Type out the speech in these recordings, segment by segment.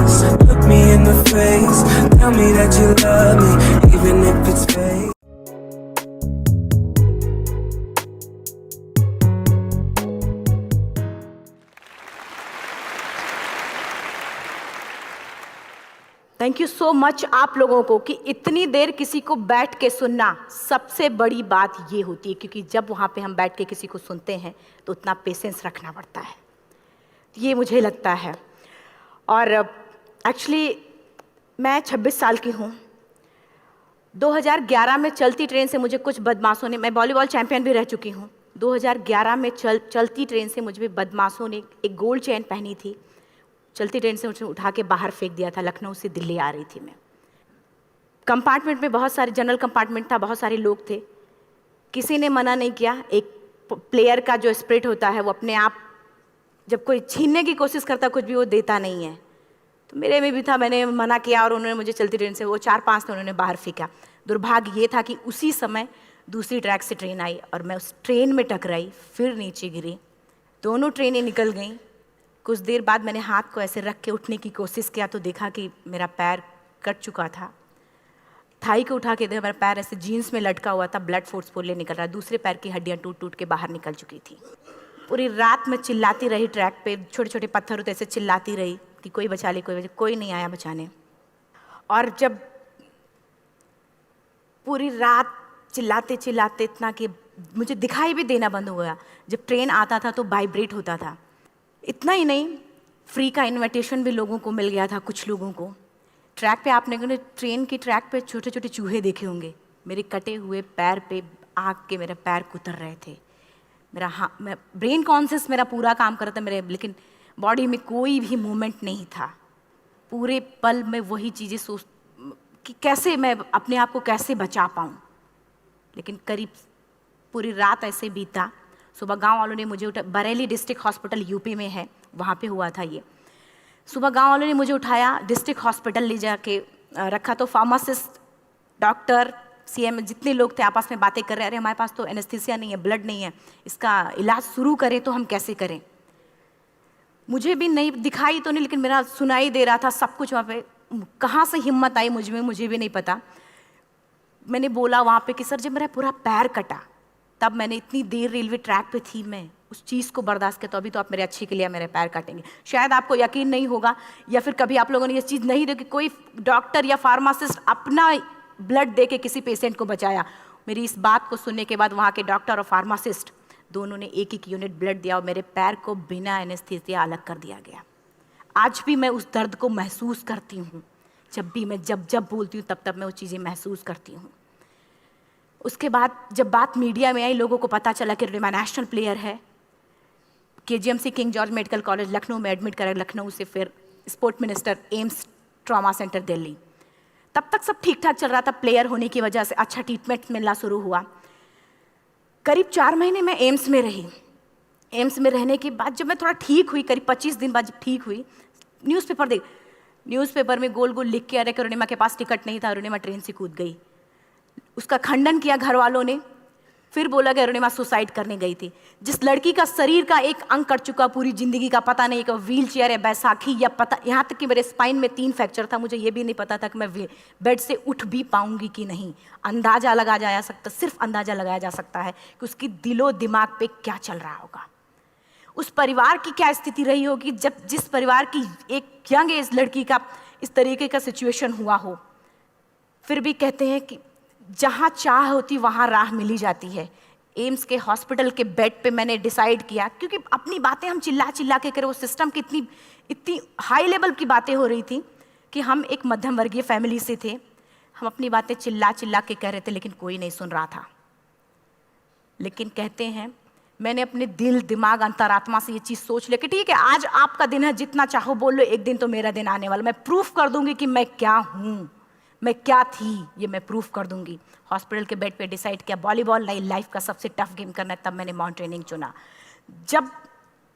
face, look me in the face, tell me that you love me, even if it's fake. Thank you so much आप लोगों को कि इतनी देर किसी को बैठ के सुनना सबसे बड़ी बात ये होती है, क्योंकि जब वहाँ पे हम बैठ के किसी को सुनते हैं तो उतना पेशेंस रखना पड़ता है, ये मुझे लगता है। और एक्चुअली मैं 26 साल की हूँ। 2011 में चलती ट्रेन से मुझे कुछ बदमाशों ने, मैं वॉलीबॉल चैंपियन भी रह चुकी हूँ, 2011 में चलती ट्रेन से मुझे बदमाशों ने एक गोल्ड चेन पहनी थी, चलती ट्रेन से मुझे उठा के बाहर फेंक दिया था। लखनऊ से दिल्ली आ रही थी मैं। कंपार्टमेंट में बहुत सारे, जनरल कंपार्टमेंट था, बहुत सारे लोग थे, किसी ने मना नहीं किया। एक प्लेयर का जो स्पिरिट होता है वो अपने आप, जब कोई छीनने की कोशिश करता कुछ भी, वो देता नहीं है, तो मेरे में भी था। मैंने मना किया और उन्होंने मुझे चलती ट्रेन से, वो 4-5 थे, उन्होंने बाहर फेंका। दुर्भाग्य ये था कि उसी समय दूसरी ट्रैक से ट्रेन आई और मैं उस ट्रेन में टकराई, फिर नीचे गिरी, दोनों ट्रेनें निकल गईं। कुछ देर बाद मैंने हाथ को ऐसे रख के उठने की कोशिश किया तो देखा कि मेरा पैर कट चुका था। थाई को उठा के देखा, मेरा पैर ऐसे जीन्स में लटका हुआ था, ब्लड फोर्सफुली निकल रहा, दूसरे पैर की हड्डियाँ टूट टूट के बाहर निकल चुकी थी। पूरी रात मैं चिल्लाती रही ट्रैक पे, छोटे छोटे पत्थर होते ऐसे चिल्लाती रही कि कोई बचा ले, कोई नहीं आया बचाने। और जब पूरी रात चिल्लाते चिल्लाते इतना कि मुझे दिखाई भी देना बंद हो गया, जब ट्रेन आता था तो वाइब्रेट होता था। इतना ही नहीं, फ्री का इनविटेशन भी लोगों को मिल गया था, कुछ लोगों को। ट्रैक पे आपने ट्रेन की ट्रैक पे छोटे छोटे चूहे देखे होंगे, मेरे कटे हुए पैर पे आग के मेरे पैर कुतर रहे थे। मैं ब्रेन कॉन्शियस मेरा पूरा काम कर रहा था मेरे, लेकिन बॉडी में कोई भी मूवमेंट नहीं था। पूरे पल में वही चीज़ें सोच कि कैसे मैं अपने आप को कैसे बचा पाऊँ। लेकिन करीब पूरी रात ऐसे बीता। सुबह गांव वालों ने मुझे बरेली डिस्ट्रिक्ट हॉस्पिटल यूपी में है, वहाँ पे हुआ था ये। सुबह गांव वालों ने मुझे उठाया, डिस्ट्रिक्ट हॉस्पिटल ले जाके रखा, तो फार्मासिस्ट, डॉक्टर, सीएम जितने लोग थे आपस में बातें कर रहे, अरे हमारे पास तो एनेस्थीसिया नहीं है, ब्लड नहीं है, इसका इलाज शुरू करें तो हम कैसे करें। मुझे भी नहीं दिखाई तो नहीं, लेकिन मेरा सुनाई दे रहा था सब कुछ वहाँ पे। कहाँ से हिम्मत आई मुझ में, मुझे भी नहीं पता। मैंने बोला वहाँ पे कि सर जब मेरा पूरा पैर कटा, तब मैंने इतनी देर रेलवे ट्रैक पे थी, मैं उस चीज़ को बर्दाश्त किया, तो अभी तो आप मेरे अच्छे के लिए मेरे पैर काटेंगे। शायद आपको यकीन नहीं होगा, या फिर कभी आप लोगों ने ये चीज़ नहीं देखी, कोई डॉक्टर या फार्मासिस्ट अपना ब्लड दे के किसी पेशेंट को बचाया। मेरी इस बात को सुनने के बाद वहाँ के डॉक्टर और फार्मासिस्ट दोनों ने एक एक यूनिट ब्लड दिया और मेरे पैर को बिना एनेस्थीसिया अलग कर दिया गया। आज भी मैं उस दर्द को महसूस करती हूँ। जब भी मैं जब बोलती हूँ तब मैं वो चीज़ें महसूस करती हूँ। उसके बाद जब बात मीडिया में आई, लोगों को पता चला कि रिमा नेशनल प्लेयर है, KGMC king George medical college Lucknow में एडमिट करा, लखनऊ से फिर sport minister, AIIMS trauma centre Delhi. तब तक सब ठीक ठाक चल रहा था, प्लेयर होने की वजह से अच्छा ट्रीटमेंट मिलना शुरू हुआ। करीब 4 महीने मैं एम्स में रही। एम्स में रहने के बाद जब मैं थोड़ा ठीक हुई, करीब 25 दिन बाद जब ठीक हुई, न्यूज़पेपर में गोल गोल लिख के आ रहे कि अरुणिमा के पास टिकट नहीं था, अरुणिमा ट्रेन से कूद गई। उसका खंडन किया घर वालों ने, फिर बोला कि अरुणिमा सुसाइड करने गई थी। जिस लड़की का शरीर का एक अंग कट चुका, पूरी जिंदगी का पता नहीं कि व्हील चेयर है, बैसाखी या पता, यहाँ तक कि मेरे स्पाइन में 3 फ्रैक्चर था, मुझे ये भी नहीं पता था कि मैं बेड से उठ भी पाऊंगी कि नहीं। अंदाजा लगाया जा सकता, सिर्फ अंदाजा लगाया जा सकता है कि उसकी दिलो दिमाग पे क्या चल रहा होगा, उस परिवार की क्या स्थिति रही होगी जब जिस परिवार की एक यंग एज लड़की का इस तरीके का सिचुएशन हुआ हो। फिर भी कहते हैं कि जहाँ चाह होती वहाँ राह मिली जाती है। एम्स के हॉस्पिटल के बेड पे मैंने डिसाइड किया, क्योंकि अपनी बातें हम चिल्ला चिल्ला के करें, वो सिस्टम की इतनी हाई लेवल की बातें हो रही थी कि हम एक मध्यम वर्गीय फैमिली से थे, हम अपनी बातें चिल्ला चिल्ला के कह रहे थे, लेकिन कोई नहीं सुन रहा था। लेकिन कहते हैं मैंने अपने दिल दिमाग अंतरात्मा से ये चीज़ सोच लिया कि ठीक है, आज आपका दिन है, जितना चाहो बोल लो, एक दिन तो मेरा दिन आने वाला, मैं प्रूफ कर दूंगी कि मैं क्या हूँ, मैं क्या थी, ये मैं प्रूफ कर दूंगी। हॉस्पिटल के बेड पे डिसाइड किया वॉलीबॉल नहीं, लाइफ का सबसे टफ गेम करना है, तब मैंने माउंटेनिंग चुना। जब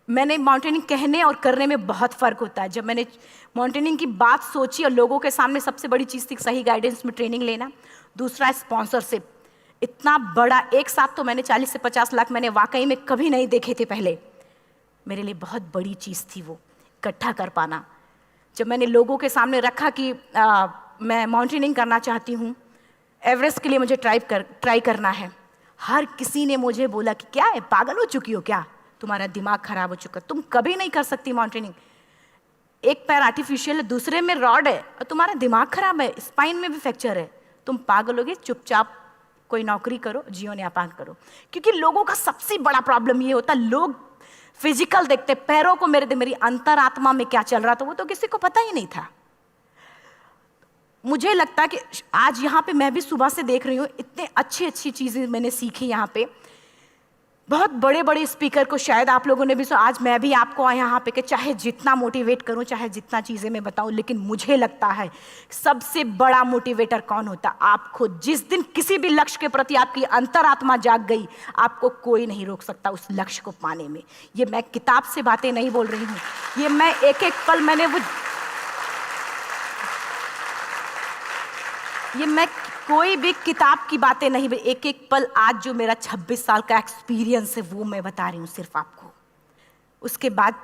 मैंने माउंटेनिंग कहने और करने में बहुत फ़र्क होता है। जब मैंने माउंटेनिंग की बात सोची और लोगों के सामने, सबसे बड़ी चीज़ थी सही गाइडेंस में ट्रेनिंग लेना, दूसरा स्पॉन्सरशिप। इतना बड़ा एक साथ तो मैंने 40 से 50 लाख मैंने वाकई में कभी नहीं देखे थे पहले। मेरे लिए बहुत बड़ी चीज़ थी वो इकट्ठा कर पाना। जब मैंने लोगों के सामने रखा कि मैं माउंटेनिंग करना चाहती हूँ, एवरेस्ट के लिए मुझे ट्राई करना है, हर किसी ने मुझे बोला कि क्या है, पागल हो चुकी हो क्या, तुम्हारा दिमाग खराब हो चुका, तुम कभी नहीं कर सकती माउंटेनिंग। एक पैर आर्टिफिशियल है, दूसरे में रॉड है, और तुम्हारा दिमाग खराब है, स्पाइन में भी फ्रैक्चर है, तुम पागल होगे, चुपचाप कोई नौकरी करो, जीवन यापन करो। क्योंकि लोगों का सबसे बड़ा प्रॉब्लम ये होता, लोग फिजिकल देखते, पैरों को मेरी अंतरात्मा में क्या चल रहा था वो तो किसी को पता ही नहीं था। मुझे लगता है कि आज यहाँ पे मैं भी सुबह से देख रही हूँ, इतने अच्छी अच्छी चीज़ें मैंने सीखी यहाँ पे। बहुत बड़े बड़े स्पीकर को शायद आप लोगों ने भी सुना, आज मैं भी आपको यहाँ पे कि चाहे जितना मोटिवेट करूँ, चाहे जितना चीज़ें मैं बताऊँ, लेकिन मुझे लगता है सबसे बड़ा मोटिवेटर कौन होता, आप खुद। जिस दिन किसी भी लक्ष्य के प्रति आपकी अंतरात्मा जाग गई, आपको कोई नहीं रोक सकता उस लक्ष्य को पाने में। ये मैं किताब से बातें नहीं बोल रही हूँ, ये मैं एक एक पल मैंने ये मैं कोई भी किताब की बातें नहीं, एक एक पल आज जो मेरा 26 साल का एक्सपीरियंस है वो मैं बता रही हूँ सिर्फ आपको। उसके बाद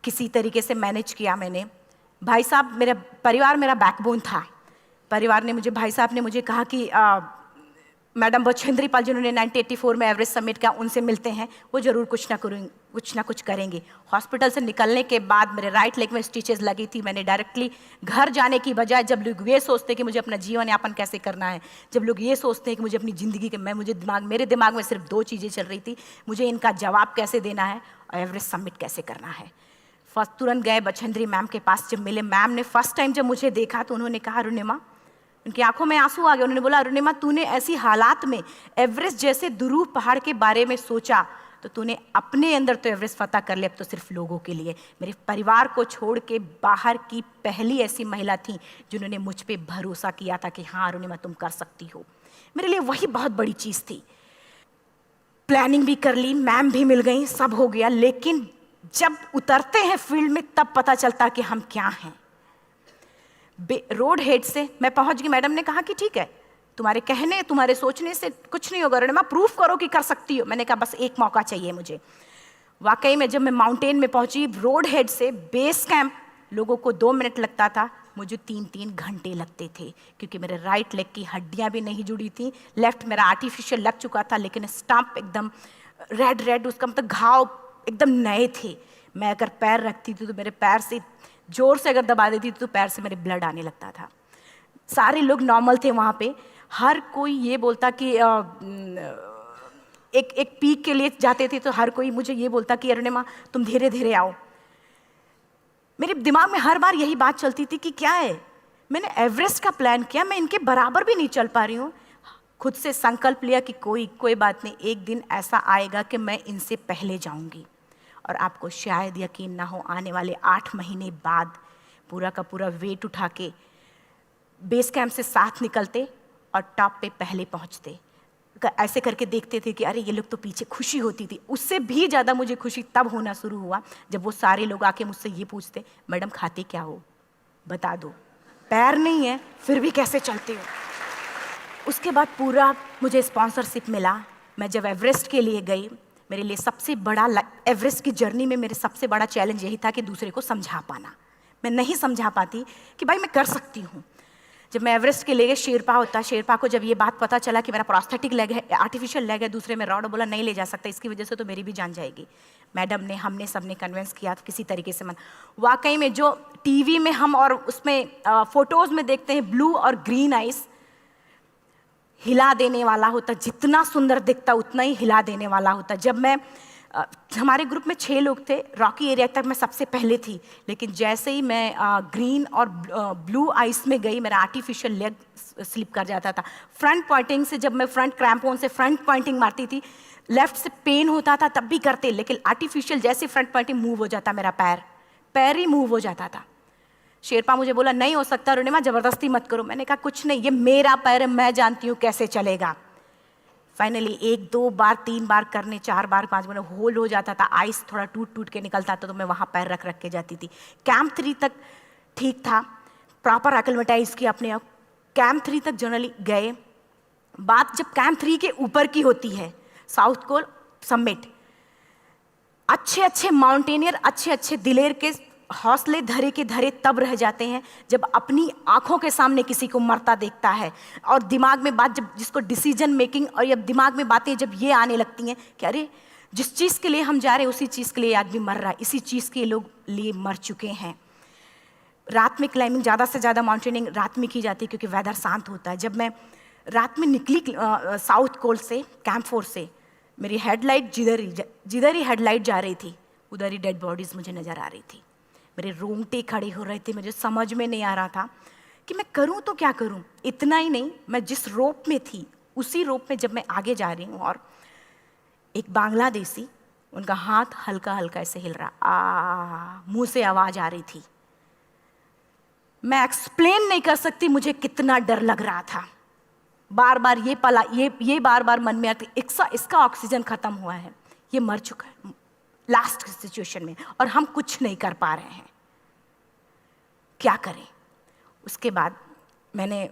किसी तरीके से मैनेज किया मैंने। भाई साहब, मेरा परिवार मेरा बैकबोन था। परिवार ने मुझे, भाई साहब ने मुझे कहा कि मैडम बछेंद्री पाल जिन्होंने 1984 में एवरेस्ट समिट किया, उनसे मिलते हैं, वो जरूर कुछ ना कुछ करेंगे। हॉस्पिटल से निकलने के बाद मेरे राइट लेग में स्टिचेस लगी थी। मैंने डायरेक्टली घर जाने की बजाय, जब लोग ये सोचते हैं कि मुझे अपना जीवन यापन कैसे करना है, जब लोग ये सोचते हैं कि मुझे अपनी ज़िंदगी के, मेरे दिमाग में सिर्फ 2 चीज़ें चल रही थी, मुझे इनका जवाब कैसे देना है और एवरेस्ट समिट कैसे करना है। फर्स्ट तुरंत गए बछेंद्री मैम के पास। जब मिले, मैम ने फर्स्ट टाइम जब मुझे देखा तो उन्होंने कहा, अरुणिमा, उनकी आंखों में आंसू आ गए। उन्होंने बोला, अरुणिमा, तूने ऐसी हालात में एवरेस्ट जैसे दुरूह पहाड़ के बारे में सोचा तो तूने अपने अंदर तो एवरेस्ट फतह कर लिया, अब तो सिर्फ लोगों के लिए। मेरे परिवार को छोड़ के बाहर की पहली ऐसी महिला थी जिन्होंने मुझ पे भरोसा किया था कि हाँ अरुणिमा, तुम कर सकती हो। मेरे लिए वही बहुत बड़ी चीज़ थी। प्लानिंग भी कर ली, मैम भी मिल गई, सब हो गया। लेकिन जब उतरते हैं फील्ड में तब पता चलता कि हम क्या हैं। रोड हेड से मैं पहुंच गई। मैडम ने कहा कि ठीक है, तुम्हारे कहने, तुम्हारे सोचने से कुछ नहीं होगा अरुणिमा, प्रूफ करो कि कर सकती हो। मैंने कहा बस एक मौका चाहिए मुझे। वाकई में जब मैं माउंटेन में पहुंची, रोड हेड से बेस कैंप लोगों को 2 मिनट लगता था, मुझे 3-3 घंटे लगते थे, क्योंकि मेरे राइट लेग की हड्डियां भी नहीं जुड़ी थी। लेफ्ट मेरा आर्टिफिशियल लग चुका था, लेकिन स्टंप एकदम रेड, उसका मतलब घाव एकदम नए थे। मैं अगर पैर रखती थी तो मेरे पैर से जोर से अगर दबा देती थी तो पैर से मेरे ब्लड आने लगता था। सारे लोग नॉर्मल थे वहाँ पे। हर कोई ये बोलता कि एक पीक के लिए जाते थे तो हर कोई मुझे ये बोलता कि अरुणिमा, तुम धीरे धीरे आओ। मेरे दिमाग में हर बार यही बात चलती थी कि क्या है, मैंने एवरेस्ट का प्लान किया, मैं इनके बराबर भी नहीं चल पा रही हूँ। खुद से संकल्प लिया कि कोई बात नहीं, एक दिन ऐसा आएगा कि मैं इनसे पहले जाऊँगी। और आपको शायद यकीन ना हो, आने वाले 8 महीने बाद पूरा का पूरा वेट उठा के बेस कैंप से साथ निकलते और टॉप पे पहले पहुंचते। ऐसे करके देखते थे कि अरे ये लोग तो पीछे। खुशी होती थी। उससे भी ज़्यादा मुझे खुशी तब होना शुरू हुआ जब वो सारे लोग आके मुझसे ये पूछते, मैडम खाते क्या हो, बता दो, पैर नहीं है फिर भी कैसे चलते हो। उसके बाद पूरा मुझे स्पॉन्सरशिप मिला। मैं जब एवरेस्ट के लिए गई, मेरे लिए सबसे बड़ा, एवरेस्ट की जर्नी में मेरे सबसे बड़ा चैलेंज यही था कि दूसरे को समझा पाना। मैं नहीं समझा पाती कि भाई मैं कर सकती हूँ। जब मैं एवरेस्ट के लिए गई, शेरपा होता, शेरपा को जब ये बात पता चला कि मेरा प्रोस्थेटिक लेग है, आर्टिफिशियल लेग है, दूसरे में रॉड, बोला नहीं ले जा सकता, इसकी वजह से तो मेरी भी जान जाएगी। मैडम ने, हमने सबने कन्विंस किया किसी तरीके से। मन वाकई में जो टीवी में हम और उसमें फोटोज़ में देखते हैं, ब्लू और ग्रीन आइस, हिला देने वाला होता। जितना सुंदर दिखता उतना ही हिला देने वाला होता। जब मैं हमारे ग्रुप में 6 लोग थे, रॉकी एरिया तक मैं सबसे पहले थी, लेकिन जैसे ही मैं ग्रीन और ब्लू आइस में गई, मेरा आर्टिफिशियल लेग स्लिप कर जाता था। फ्रंट पॉइंटिंग से, जब मैं फ्रंट क्रैम्पोन से फ्रंट पॉइंटिंग मारती थी, लेफ्ट से पेन होता था तब भी करते, लेकिन आर्टिफिशियल जैसे फ्रंट पॉइंटिंग मूव हो जाता, मेरा पैर ही मूव हो जाता था। शेरपा मुझे बोला नहीं हो सकता अरुणिमा, जबरदस्ती मत करो। मैंने कहा कुछ नहीं, ये मेरा पैर है, मैं जानती हूँ कैसे चलेगा। फाइनली 1, 2 बार, 3 बार करने, 4 बार, 5 बार होल हो जाता था। आइस थोड़ा टूट के निकलता था तो मैं वहाँ पैर रख के जाती थी। कैंप 3 तक ठीक था, प्रॉपर एक्लेमेटाइज किया अपने आप। कैंप 3 तक जनरली गए। बात जब कैंप 3 के ऊपर की होती है, साउथ कोल समिट, अच्छे माउंटेनियर, अच्छे दिलेर के हौसले धरे के धरे तब रह जाते हैं जब अपनी आंखों के सामने किसी को मरता देखता है, और दिमाग में बात जब जिसको डिसीजन मेकिंग और जब दिमाग में बातें जब ये आने लगती हैं कि अरे जिस चीज़ के लिए हम जा रहे हैं उसी चीज़ के लिए आदमी मर रहा है, इसी चीज़ के लोग लिए मर चुके हैं। रात में क्लाइंबिंग, ज़्यादा से ज़्यादा माउंटेनिंग रात में की जाती है क्योंकि वेदर शांत होता है। जब मैं रात में निकली साउथ कोल से, कैंप 4 से, मेरी हेडलाइट जिधर ही हेडलाइट जा रही थी उधर ही डेड बॉडीज़ मुझे नज़र आ रही थी। मेरे रोंगटे खड़े हो रहे थे, मुझे समझ में नहीं आ रहा था कि मैं करूं तो क्या करूं। इतना ही नहीं, मैं जिस रोप में थी उसी रोप में जब मैं आगे जा रही हूं और एक बांग्लादेशी, उनका हाथ हल्का हल्का ऐसे हिल रहा, मुंह से आवाज़ आ रही थी। मैं एक्सप्लेन नहीं कर सकती मुझे कितना डर लग रहा था। बार बार ये बार बार मन में आती, इसका ऑक्सीजन खत्म हुआ है, ये मर चुका है लास्ट सिचुएशन में, और हम कुछ नहीं कर पा रहे हैं, क्या करें। उसके बाद मैंने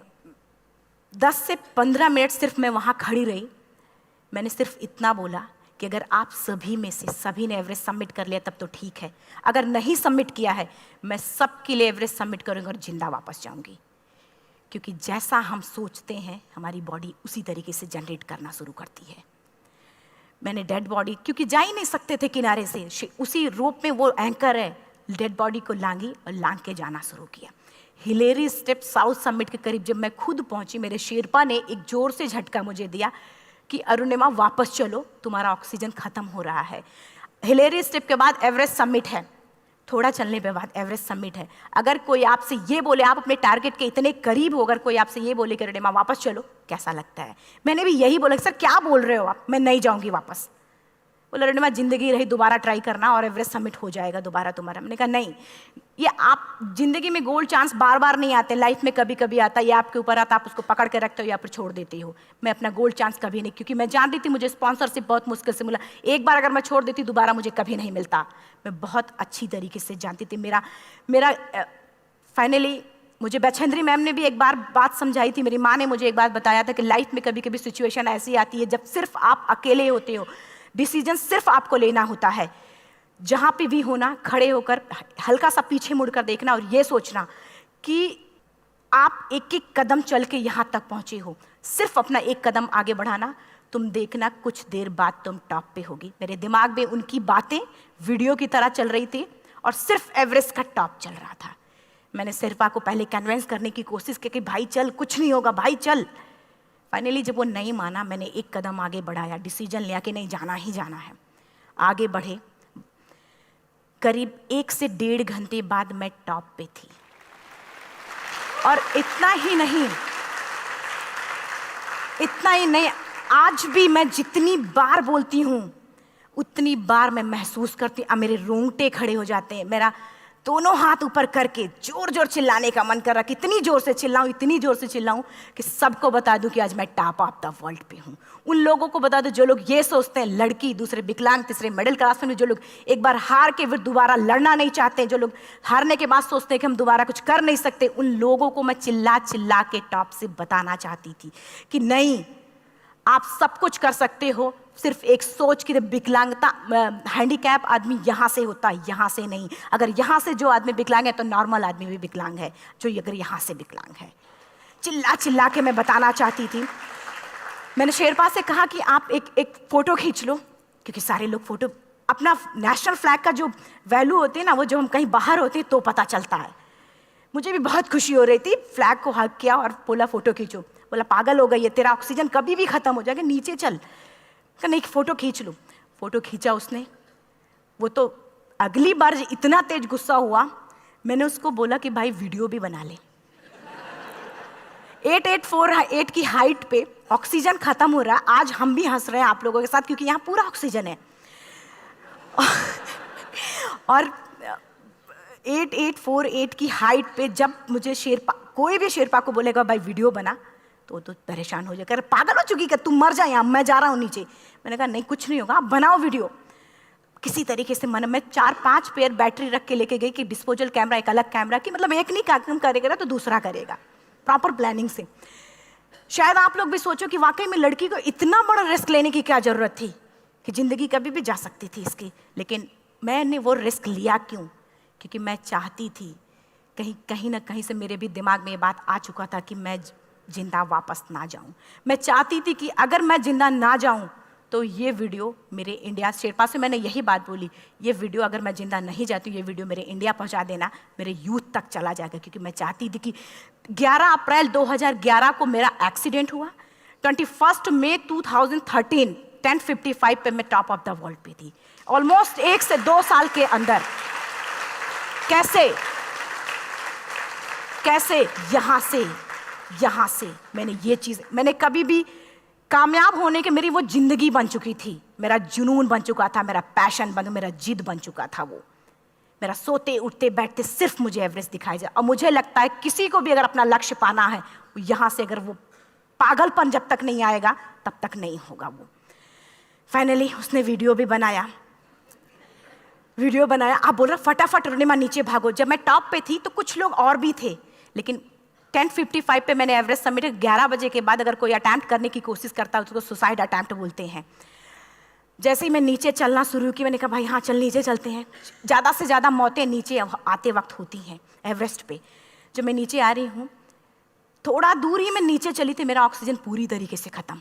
10 से 15 मिनट सिर्फ मैं वहाँ खड़ी रही। मैंने सिर्फ इतना बोला कि अगर आप सभी में से सभी ने एवरेस्ट सबमिट कर लिया तब तो ठीक है, अगर नहीं सबमिट किया है मैं सबके लिए एवरेस्ट सबमिट करूँगी और जिंदा वापस जाऊँगी। क्योंकि जैसा हम सोचते हैं हमारी बॉडी उसी तरीके से जनरेट करना शुरू करती है। मैंने डेड बॉडी, क्योंकि जा ही नहीं सकते थे किनारे से, उसी रोप में वो एंकर है, डेड बॉडी को लांगी और लांग के जाना शुरू किया। हिलेरी स्टेप साउथ समिट के करीब जब मैं खुद पहुंची, मेरे शेरपा ने एक जोर से झटका मुझे दिया कि अरुणिमा वापस चलो, तुम्हारा ऑक्सीजन खत्म हो रहा है। हिलेरी स्टेप के बाद एवरेस्ट समिट है, थोड़ा चलने के बाद एवरेस्ट समिट है। अगर कोई आपसे ये बोले, आप अपने टारगेट के इतने करीब हो, अगर कोई आपसे ये बोले कि अरुणिमा वापस चलो, कैसा लगता है? मैंने भी यही बोला, सर क्या बोल रहे हो आप, मैं नहीं जाऊंगी वापस। बोला अरुणिमा जिंदगी रही, दोबारा ट्राई करना और एवरेस्ट समिट हो जाएगा दोबारा तुम्हारा। मैंने कहा नहीं, ये आप जिंदगी में गोल्ड चांस बार बार नहीं आते, लाइफ में कभी कभी आता है, ये आपके ऊपर आता, आप उसको पकड़ के रखते हो या फिर छोड़ देते हो। मैं अपना गोल्ड चांस कभी नहीं, क्योंकि मैं जान रही थी मुझे स्पॉन्सरशिप बहुत मुश्किल से मिला, एक बार अगर मैं छोड़ देती दोबारा मुझे कभी नहीं मिलता। मैं बहुत अच्छी तरीके से जानती थी। मेरा फाइनली मुझे बछेंद्री मैम ने भी एक बार बात समझाई थी, मेरी माँ ने मुझे एक बात बताया था कि लाइफ में कभी कभी सिचुएशन ऐसी आती है जब सिर्फ आप अकेले होते हो, डिसीजन सिर्फ आपको लेना होता है। जहाँ पे भी होना, खड़े होकर हल्का सा पीछे मुड़कर देखना और ये सोचना कि आप एक एक कदम चल के यहाँ तक पहुँचे हो, सिर्फ अपना एक कदम आगे बढ़ाना, तुम देखना कुछ देर बाद तुम टॉप पे होगी। मेरे दिमाग में उनकी बातें वीडियो की तरह चल रही थी और सिर्फ एवरेस्ट का टॉप चल रहा था। मैंने शेरपा को पहले कन्विंस करने की कोशिश की कि भाई चल, कुछ नहीं होगा भाई चल। फाइनली जब वो नहीं माना, मैंने एक कदम आगे बढ़ाया, डिसीजन लिया कि नहीं, जाना ही जाना है। आगे बढ़े, करीब 1 से 1.5 घंटे बाद मैं टॉप पे थी। और इतना ही नहीं, आज भी मैं जितनी बार बोलती हूँ उतनी बार मैं महसूस करती हूँ, मेरे रोंगटे खड़े हो जाते हैं, मेरा दोनों हाथ ऊपर करके जोर जोर चिल्लाने का मन कर रहा, कितनी जोर से चिल्लाऊं कि सबको बता दूं कि आज मैं टॉप ऑफ द वर्ल्ड पे हूं। उन लोगों को बता दूं जो लोग ये सोचते हैं, लड़की, दूसरे विकलांग, तीसरे मिडिल क्लास में, जो लोग एक बार हार के फिर दोबारा लड़ना नहीं चाहते, जो लोग हारने के बाद सोचते हैं कि हम दोबारा कुछ कर नहीं सकते, उन लोगों को मैं चिल्ला चिल्ला के टॉप से बताना चाहती थी कि नहीं, आप सब कुछ कर सकते हो। सिर्फ एक सोच की विकलांगता, हैंडीकैप आदमी यहाँ से होता है, यहाँ से नहीं। अगर यहाँ से जो आदमी विकलांग है तो नॉर्मल आदमी भी विकलांग है, जो अगर यहाँ से विकलांग है। चिल्ला चिल्ला के मैं बताना चाहती थी। मैंने शेरपा से कहा कि आप एक फ़ोटो खींच लो, क्योंकि सारे लोग फ़ोटो, अपना नेशनल फ्लैग का जो वैल्यू होती है ना, वो जो हम कहीं बाहर होते हैं तो पता चलता है। मुझे भी बहुत खुशी हो रही थी, फ्लैग को हग किया और बोला फ़ोटो खींचो। बोला पागल हो गई है, तेरा ऑक्सीजन कभी भी ख़त्म हो जाएगा, नीचे चल। नहीं, फ़ोटो खींच लो। फ़ोटो खींचा उसने। वो तो अगली बार इतना तेज गुस्सा हुआ, मैंने उसको बोला कि भाई वीडियो भी बना ले। 8848 की हाइट पे ऑक्सीजन खत्म हो रहा है। आज हम भी हंस रहे हैं आप लोगों के साथ, क्योंकि यहाँ पूरा ऑक्सीजन है। और 8848 की हाइट पे जब मुझे शेरपा, कोई भी शेरपा को बोलेगा भाई वीडियो बना, तो परेशान हो जाएगा, पागल हो चुकी क्या, तुम मर जा, यहाँ मैं जा रहा हूँ नीचे। मैंने कहा नहीं, कुछ नहीं होगा, आप बनाओ वीडियो। किसी तरीके से मैं 4-5 पेयर बैटरी रख के लेके गई कि डिस्पोजल कैमरा, एक अलग कैमरा की, मतलब एक नहीं काम करेगा तो दूसरा करेगा, प्रॉपर प्लानिंग से। शायद आप लोग भी सोचो कि वाकई में लड़की को इतना बड़ा रिस्क लेने की क्या ज़रूरत थी, कि ज़िंदगी कभी भी जा सकती थी इसकी। लेकिन मैंने वो रिस्क लिया क्यों? क्योंकि मैं चाहती थी, कहीं ना कहीं से मेरे भी दिमाग में ये बात आ चुका था कि मैं जिंदा वापस ना जाऊं। मैं चाहती थी कि अगर मैं जिंदा ना जाऊं तो ये वीडियो मेरे इंडिया, शेरपा से मैंने यही बात बोली, ये वीडियो अगर मैं जिंदा नहीं जाती, ये वीडियो मेरे इंडिया पहुंचा देना, मेरे यूथ तक चला जाएगा। क्योंकि मैं चाहती थी कि 11 अप्रैल 2011 को मेरा एक्सीडेंट हुआ, 21 मई 2013 10:55 पे मैं टॉप ऑफ द वर्ल्ड पे थी। ऑलमोस्ट 1 से 2 साल के अंदर कैसे यहाँ से मैंने ये चीज़, मैंने कभी भी कामयाब होने के, मेरी वो जिंदगी बन चुकी थी, मेरा जुनून बन चुका था, मेरा पैशन मेरा जिद बन चुका था। वो मेरा सोते उठते बैठते सिर्फ मुझे एवरेस्ट दिखाई जाए। और मुझे लगता है किसी को भी अगर अपना लक्ष्य पाना है, यहाँ से अगर वो पागलपन जब तक नहीं आएगा तब तक नहीं होगा। वो फाइनली उसने वीडियो बनाया। आप बोल रहे फटाफट रोनिमा नीचे भागो। जब मैं टॉप पे थी तो कुछ लोग और भी थे, लेकिन 10:55 पे मैंने एवरेस्ट समिट, 11 बजे के बाद अगर कोई अटैम्प्ट करने की कोशिश करता है उसको सुसाइड अटैम्प्ट बोलते हैं। जैसे ही मैं नीचे चलना शुरू की, मैंने कहा भाई हाँ चल नीचे चलते हैं। ज़्यादा से ज़्यादा मौतें नीचे आते वक्त होती हैं एवरेस्ट पे। जब मैं नीचे आ रही हूँ, थोड़ा दूर ही मैं नीचे चली थी, मेरा ऑक्सीजन पूरी तरीके से ख़त्म।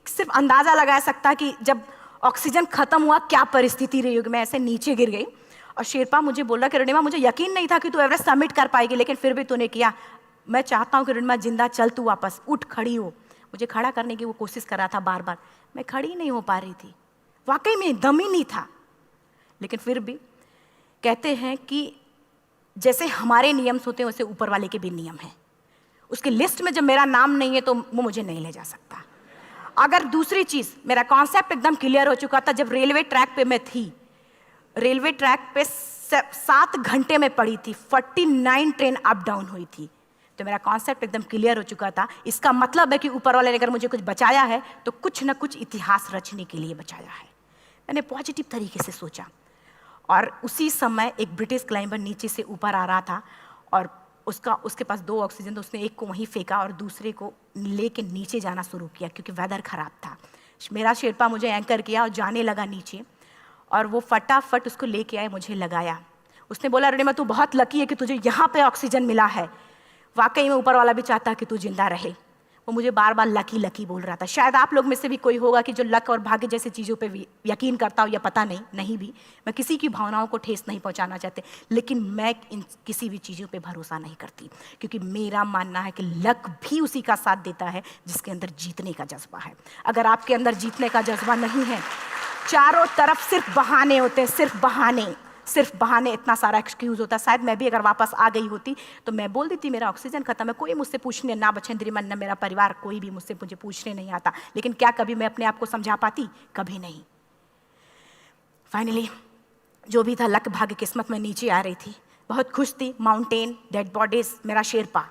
सिर्फ अंदाज़ा लगा सकता कि जब ऑक्सीजन ख़त्म हुआ क्या परिस्थिति रही होगी। मैं ऐसे नीचे गिर गई और शेरपा मुझे बोला कि रोनिमा मुझे यकीन नहीं था कि तू एवरेस्ट सबमिट कर पाएगी, लेकिन फिर भी तूने किया। मैं चाहता हूँ कि रोनिमा जिंदा चल, तू वापस उठ, खड़ी हो। मुझे खड़ा करने की वो कोशिश कर रहा था बार बार, मैं खड़ी नहीं हो पा रही थी, वाकई में दम ही नहीं था। लेकिन फिर भी कहते हैं कि जैसे हमारे नियम होते हैं वैसे ऊपर वाले के भी नियम हैं। उसकी लिस्ट में जब मेरा नाम नहीं है तो वो मुझे नहीं ले जा सकता। अगर दूसरी चीज़, मेरा कॉन्सेप्ट एकदम क्लियर हो चुका था। जब रेलवे ट्रैक पे मैं थी, रेलवे ट्रैक पे 7 घंटे में पड़ी थी, 49 ट्रेन अप डाउन हुई थी, तो मेरा कॉन्सेप्ट एकदम क्लियर हो चुका था। इसका मतलब है कि ऊपर वाले ने अगर मुझे कुछ बचाया है तो कुछ ना कुछ इतिहास रचने के लिए बचाया है। मैंने पॉजिटिव तरीके से सोचा। और उसी समय एक ब्रिटिश क्लाइंबर नीचे से ऊपर आ रहा था और उसके पास 2 ऑक्सीजन, तो उसने एक को वहीं फेंका और दूसरे को लेके नीचे जाना शुरू किया क्योंकि वेदर ख़राब था। मेरा शेरपा मुझे एंकर किया और जाने लगा नीचे, और वो फटाफट उसको लेके आए, मुझे लगाया। उसने बोला रोनिमा तू बहुत लकी है कि तुझे यहाँ पे ऑक्सीजन मिला है। वाकई में ऊपर वाला भी चाहता कि तू जिंदा रहे। वो मुझे बार बार लकी लकी बोल रहा था। शायद आप लोग में से भी कोई होगा कि जो लक और भाग्य जैसी चीज़ों पे यकीन करता हो, या पता नहीं भी। मैं किसी की भावनाओं को ठेस नहीं पहुंचाना चाहते, लेकिन मैं किसी भी चीज़ों पे भरोसा नहीं करती, क्योंकि मेरा मानना है कि लक भी उसी का साथ देता है जिसके अंदर जीतने का जज्बा है। अगर आपके अंदर जीतने का जज्बा नहीं है, चारों तरफ सिर्फ बहाने होते हैं, सिर्फ बहाने, इतना सारा एक्सक्यूज़ होता है। शायद मैं भी अगर वापस आ गई होती तो मैं बोल देती मेरा ऑक्सीजन खत्म है, कोई मुझसे पूछने ना बचेंद्री मन न मेरा परिवार, कोई भी मुझे पूछने नहीं आता। लेकिन क्या कभी मैं अपने आप को समझा पाती? कभी नहीं। फाइनली जो भी था, लक भाग्य किस्मत में नीचे आ रही थी, बहुत खुश थी। माउंटेन, डेड बॉडीज, मेरा शेरपा,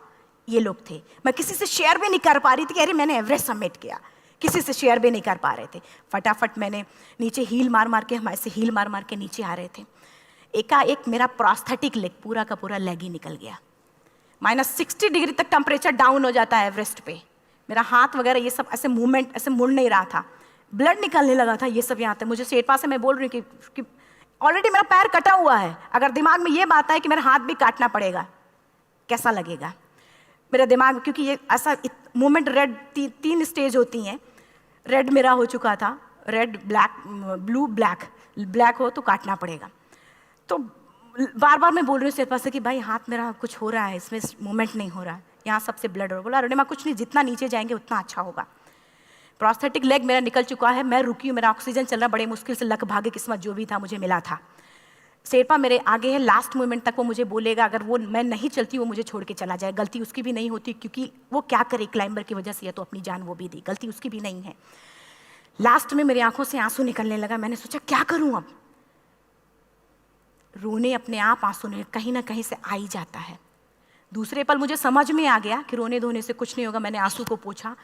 ये लोग थे। मैं किसी से शेयर भी नहीं कर पा रही थी कि अरे मैंने एवरेस्ट सबमिट किया, किसी से शेयर भी नहीं कर पा रहे थे। फटाफट मैंने नीचे हील मार के, हमारे से हील मार के नीचे आ रहे थे। एकाएक मेरा प्रोस्थेटिक लेग, पूरा का पूरा लेग ही निकल गया। -60 डिग्री तक टेम्परेचर डाउन हो जाता है एवरेस्ट पे। मेरा हाथ वगैरह ये सब ऐसे मूवमेंट, ऐसे मुड़ नहीं रहा था, ब्लड निकलने लगा था, ये सब यहाँ तक। मुझे शेरपा से मैं बोल रही हूँ कि ऑलरेडी मेरा पैर कटा हुआ है, अगर दिमाग में ये बात है कि मेरा हाथ भी काटना पड़ेगा, कैसा लगेगा मेरा दिमाग। क्योंकि ये ऐसा मूवमेंट, रेड 3 स्टेज होती हैं। रेड मेरा हो चुका था, रेड, ब्लैक, ब्लू, ब्लैक हो तो काटना पड़ेगा। तो बार बार मैं बोल रही हूँ शेरपा से कि भाई हाथ मेरा कुछ हो रहा है, इसमें मूवमेंट नहीं हो रहा है, यहाँ सबसे ब्लड हो रहा है। बोला रोनिमा कुछ नहीं, जितना नीचे जाएंगे उतना अच्छा होगा। प्रोस्थेटिक लेग मेरा निकल चुका है, मैं रुकी हूँ, मेरा ऑक्सीजन चल रहा, बड़े मुश्किल से, लक भाग्य किस्मत जो भी था मुझे मिला था। शेरपा मेरे आगे है, लास्ट मोमेंट तक वो मुझे बोलेगा, अगर वो मैं नहीं चलती वो मुझे छोड़ के चला जाए। गलती उसकी भी नहीं होती, क्योंकि वो क्या करे, क्लाइंबर की वजह से या तो अपनी जान वो भी दी, गलती उसकी भी नहीं है। लास्ट में मेरी आंखों से आंसू निकलने लगा। मैंने सोचा क्या करूं अब, रोने अपने आप आंसू ने कहीं ना कहीं से आ ही जाता है। दूसरे पल मुझे समझ में आ गया कि रोने धोने से कुछ नहीं होगा। मैंने आंसू को पोंछा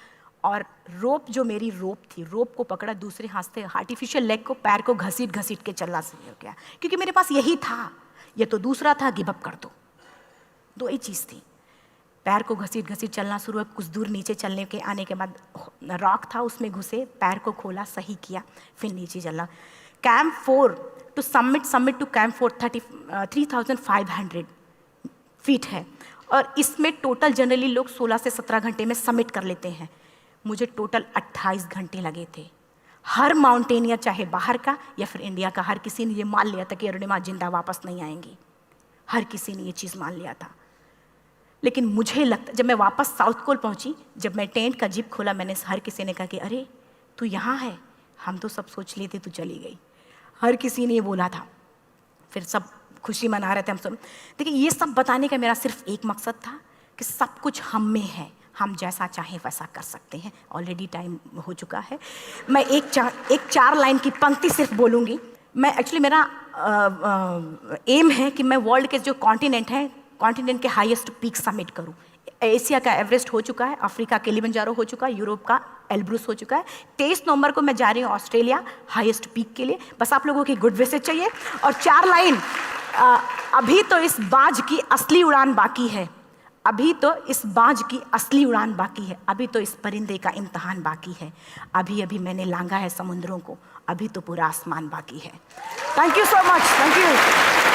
और रोप, जो मेरी रोप थी, रोप को पकड़ा, दूसरे हाथ से आर्टिफिशियल लेग को, पैर को घसीट के चलना शुरू हो गया, क्योंकि मेरे पास यही था। ये तो दूसरा था, गिव अप कर दो ही चीज़ थी। पैर को घसीट चलना शुरू हुआ। कुछ दूर नीचे चलने के आने के बाद रॉक था, उसमें घुसे, पैर को खोला, सही किया, फिर नीचे चलना। Camp 4 to summit to camp फोर्ट 3,500 फीट है, और इसमें टोटल जनरली लोग 16 से 17 घंटे में समिट कर लेते हैं। मुझे टोटल 28 घंटे लगे थे। हर माउंटेनियर, चाहे बाहर का या फिर इंडिया का, हर किसी ने ये मान लिया था कि अरुणिमा जिंदा वापस नहीं आएंगी। हर किसी ने ये चीज़ मान लिया था। लेकिन मुझे लगता, जब मैं वापस साउथ पोल पहुंची, जब मैं टेंट का जिप खोला, मैंने हर किसी ने कहा कि अरे तू यहाँ है, हम तो सब सोच लिए थे तू चली गई। हर किसी ने ये बोला था। फिर सब खुशी मना रहे थे हम सब। देखिए, ये सब बताने का मेरा सिर्फ एक मकसद था कि सब कुछ हम में है, हम जैसा चाहें वैसा कर सकते हैं। ऑलरेडी टाइम हो चुका है। मैं एक चार लाइन की पंक्ति सिर्फ बोलूँगी। मैं एक्चुअली, मेरा एम है कि मैं वर्ल्ड के जो कॉन्टिनेंट हैं, कॉन्टिनेंट के हाईएस्ट पीक समिट करूं। एशिया का एवरेस्ट हो चुका है, अफ्रीका किलिमंजारो हो चुका है, यूरोप का एल्ब्रुस हो चुका है। 23 नवंबर को मैं जा रही हूँ ऑस्ट्रेलिया हाईएस्ट पीक के लिए। बस आप लोगों की गुड विशेस चाहिए। और 4 लाइन, अभी तो इस बाज की असली उड़ान बाकी है, अभी तो इस बाज की असली उड़ान बाकी है, अभी तो इस परिंदे का इम्तहान बाकी है, अभी अभी मैंने लांघा है समुद्रों को, अभी तो पूरा आसमान बाकी है। Thank you so much, thank you.